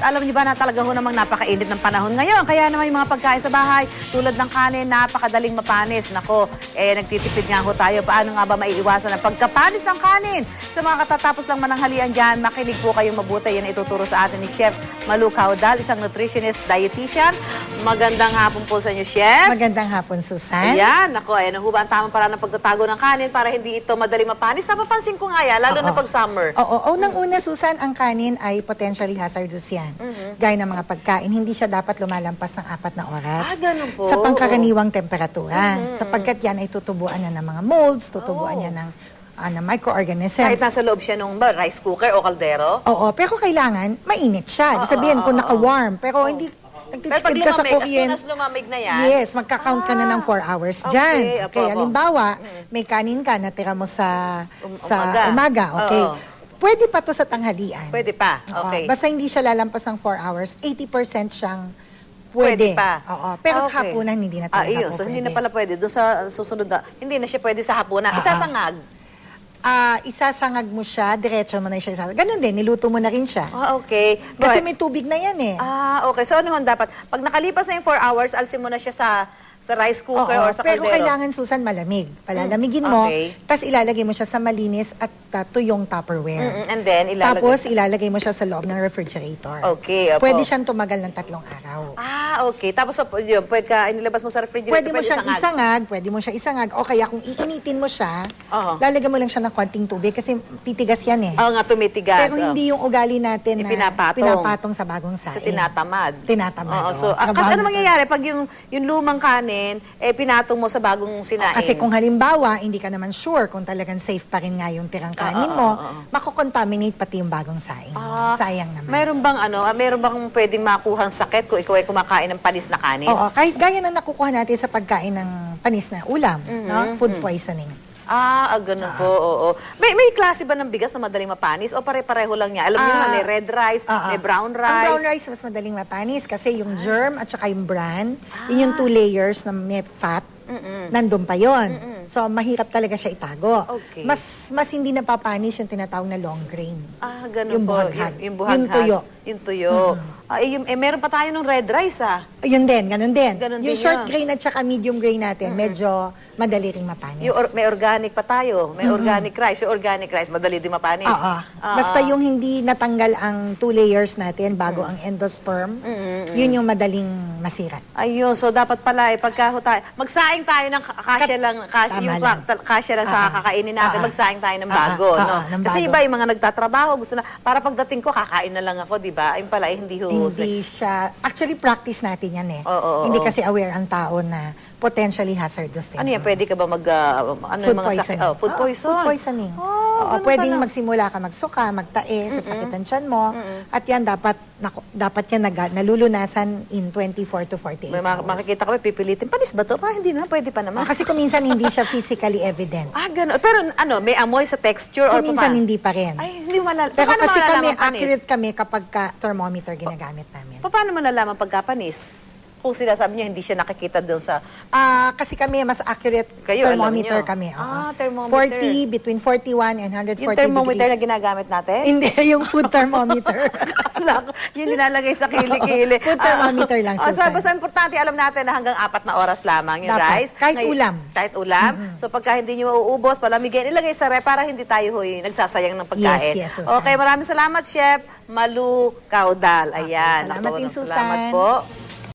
alam niyo ba na talaga ho namang napakainit ng panahon ngayon. Kaya naman yung mga pagkain sa bahay, tulad ng kanin, napakadaling mapanis. Nako, nagtitipid nga ho tayo. Paano nga ba maiiwasan ang pagkapanis ng kanin? Sa mga katatapos lang mananghalian dyan, makinig po kayong mabuti. Yan ituturo sa atin ni Chef Malu Caudal, isang nutritionist, dietitian. Magandang hapon po sa inyo, Chef. Magandang hapon, Susan. Ayan, nako, ayan ang hubang tamang paraan ng pagtatago ng kanin para hindi ito madaling mapanis. Napapansin ko nga yan, lalo na pag summer. Oo, unang-una, Susan, ang kanin ay potentially hazardous yan. Gaya ng mga pagkain, hindi siya dapat lumalampas ng 4 na oras. Ganun po. Sa pangkaraniwang temperatura. Sapagkat yan ay tutubuan na ng mga molds, tutubuan niya ng microorganisms. Kahit nasa loob siya ng rice cooker o kaldero? Oo, pero kailangan mainit siya. Ibig sabihin, kung naka-warm, pero hindi nagtitipid ka sa kuryente. As soon as lumamig na yan? Yes, magka-count ka na ng 4 hours dyan. Okay, halimbawa, may kanin ka, natira mo sa umaga. Okay. Pwede pa to sa tanghalian. Pwede pa, okay. Basta hindi siya lalampas ng 4 hours, 80% siyang pwede. Pa. Oo. Pero sa hapunan, hindi na talaga po so pwede. hindi na pala pwede. Doon sa susunod na, hindi na siya pwede sa hapunan. Isasangag. Isasangag mo siya, diretso mo na siya isasangag. Ganun din, niluto mo na rin siya. Okay. Kasi may tubig na yan eh. Okay. So ano dapat? Pag nakalipas na yung 4 hours, alsin mo na siya sa rice cooker or sa kaldero? Pero kailangan, Susan, malamig. Palalamigin mo, tapos ilalagay mo siya sa malinis at tuyong Tupperware. And then, Tapos ilalagay mo siya sa loob ng refrigerator. Okay, opo. Pwede siyang tumagal ng 3 araw. Okay. Tapos yun, pwede inilabas mo sa refrigerator, pwede mo siyang isangag, o kaya kung iinitin mo siya, lalagyan mo lang siya ng konting tubig kasi titigas yan eh. Oo nga, tumitigas. Pero hindi yung ugali natin na pinapatong sa bagong saing. So, tinatamad. Tinatamad. Kasi ano mangyayari pag yung lumang kanin, pinatong mo sa bagong sinain? Kasi kung halimbawa, hindi ka naman sure kung talagang safe pa rin nga yung tirang kanin mo, makokontaminate pati yung bagong saing. Sayang naman. Meron bang pwedeng makuhang sakit kung ikaw ay kumakain ng panis na kanin? Oo, kahit gaya na nakukuha natin sa pagkain ng panis na ulam, food poisoning. Ganun po, oo. May klase ba ng bigas na madaling mapanis o pare-pareho lang niya? Alam niyo na, may red rice, may brown rice. Ang brown rice mas madaling mapanis kasi yung germ at saka yung bran, yun yung 2 layers na may fat, nandun pa yun. So, mahirap talaga siya itago. Okay. Mas hindi napapanis yung tinatawag na long grain. Ganun yung po. buhaghag. Yung buhaghag. Yung tuyo. Yung tuyo. Meron pa tayo ng red rice, Yun din, ganun din. Ganun yung din short yun. grain at saka medium grain natin, medyo madali ring mapanis. May organic pa tayo. May organic rice. Yung organic rice, madali din mapanis. Basta yung hindi natanggal ang 2 layers natin bago ang endosperm, yun yung madaling masira. Ayun, so dapat pala magsaing tayo ng kasya lang sa kakainin natin, magsaing tayo ng bago, no? Kasi iba yung mga nagtatrabaho, gusto na, para pagdating ko, kakain na lang ako, di ba? Ayun pala, hindi siya, actually practice natin yan eh. Oo. Hindi kasi aware ang tao na potentially hazardous din. Ano yan, pwede ka ba food poisoning. Food poison? Food poisoning. Pwedeng magsimula ka magsuka, magtae, sasakit ang tiyan mo, at yan dapat yan nalulunasan in 24 to 48 hours. Makikita ko, pipilitin, panis ba to? Parang hindi na, pwede pa naman. Kasi kung minsan hindi siya physically evident. Gano'n. Pero may amoy sa texture or minsan hindi pa rin. Ay, hindi mo malalaman. Pero kasi accurate kami kapag thermometer ginagamit namin. Paano mo nalaman pagkapanis? Kung sinasabi niyo, hindi siya nakikita doon sa... kasi kami, mas accurate thermometer kami. Thermometer. between 41 and 140 yung thermometer degrees. na ginagamit natin? Hindi, yung food thermometer. Yung nilalagay sa kilikili. Food thermometer lang, Susan. Basta importante, alam natin na hanggang 4 na oras lamang yung rice. Kahit ulam. Kahit ulam. So pagka hindi nyo mauubos, palamigin, ilagay sa rep para hindi tayo nagsasayang ng pagkain. Yes, Susan. Okay, maraming salamat, Chef Malu Caudal. Ayan. Salamat din, Susan. Salamat po.